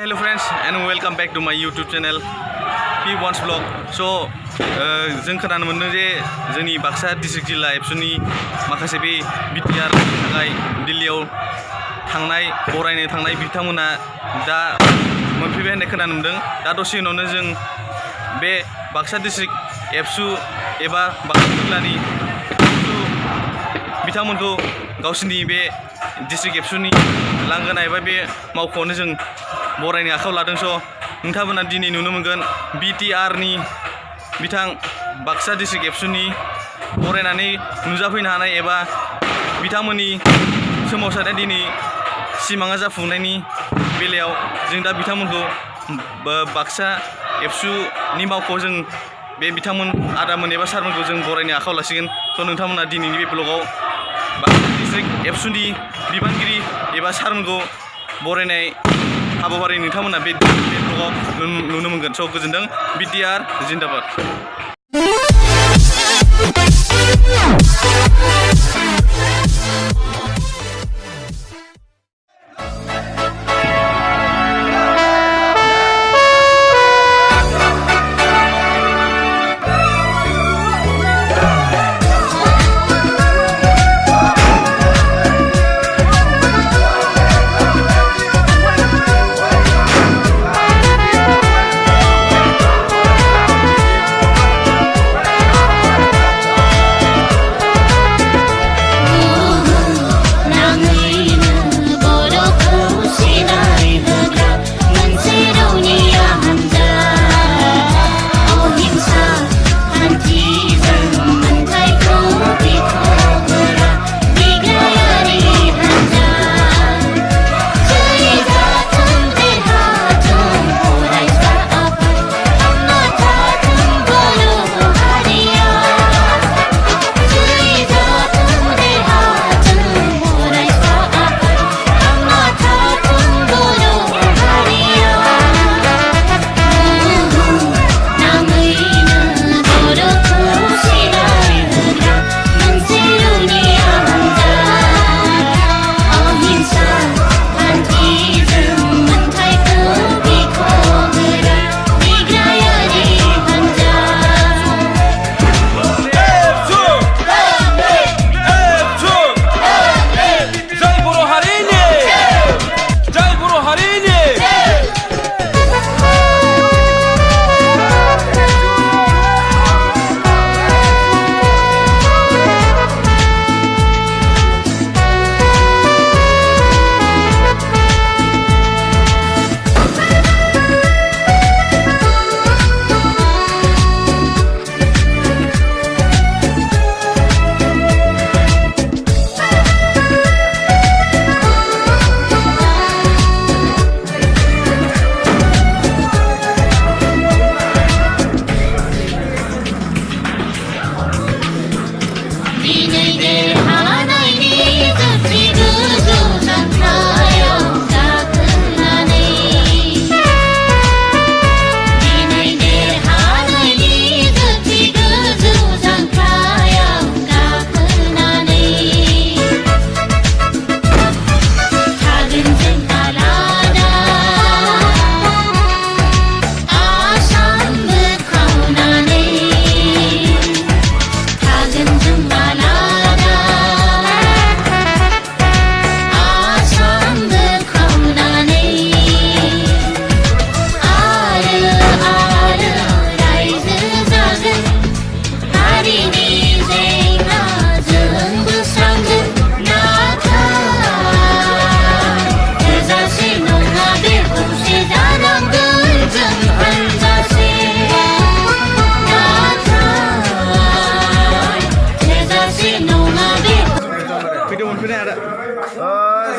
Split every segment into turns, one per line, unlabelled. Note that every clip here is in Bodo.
Hello friends and welcome back to my YouTube channel P1's vlog. So जों खोनानो मोनदों जे जोंनि बाक्सा डिस्ट्रिक्ट जिल्ला एबसुनि माखासे बे बिटिआर थाखाय दिल्लीयाव थांनाय बरायनो थांनाय बिथांमोना दा मोनफैबाय होननाय खोनानो मोनदों। दा दसे उनावनो जों बे बाक्सा डिस्ट्रिक्ट एबसु एबा बाक्सा जिल्लानि बिथांमोनखौ गावसिनि बे डिस्ट्रिक्ट एबसुनि लांगोना एबा बे मावख'आवनो जों बरायनो आखायाव लादों। स' नोंथांमोना दिनै नुनो मोनगोन बिटिआरनि बिथां बाक्सा डिस्ट्रिक्ट एबसुनि बरायनानै नुजाफैनो हानाय एबा बिथांमोननि सोमावसारनाया दिनै सिमाङा जाफुंनायनि बेलायाव जों दा बिथांमोनखौ बाक्सा एबसुनि मावख'आव जों बे बिथांमोन आदामोन एबा सारमोनखौ जों बरायनो आखायाव लासिगोन। स' नोंथांमोना दिनैनि बे ब्लगाव बाक्सा डिस्ट्रिक्ट एबसुनि बिबानगिरि एबा सारमोनखौ बरायनाय हाबाफारि नोंथांमोना बे ब्लगाव नुनो मोनगोन। स' गोजोनदों। बिटिआर जिन्दाबाद।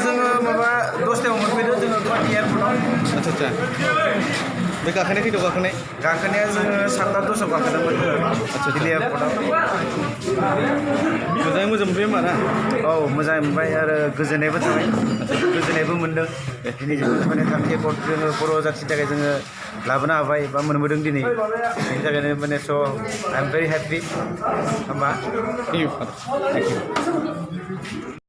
जोङो माबा 10टायाव मोनफैदों जोङो गुवाहाटि एयारपर्टआव।
आচ্ছা बे गाखोनाय खैथायाव गाखोनाय?
गाखोनाया जोङो 7:10 गाखोदोंमोन दिल्ली एयारपर्टआव।
मोजाङै मोजां मोनबाय होमबा ना?
औ मोजाङै मोनबाय आरो गोजोननायबो थाबाय, गोजोननायबो मोनदों। दिनै जोङो माने थामथि एकर्ड जोङो बर' जाथिनि थाखाय जोङो लाबोनो हाबाय बा मोनबोदों दिनै। बेनि थाखायनो माने स' आइ एम भेरि हेपि होमबा।
Thank you.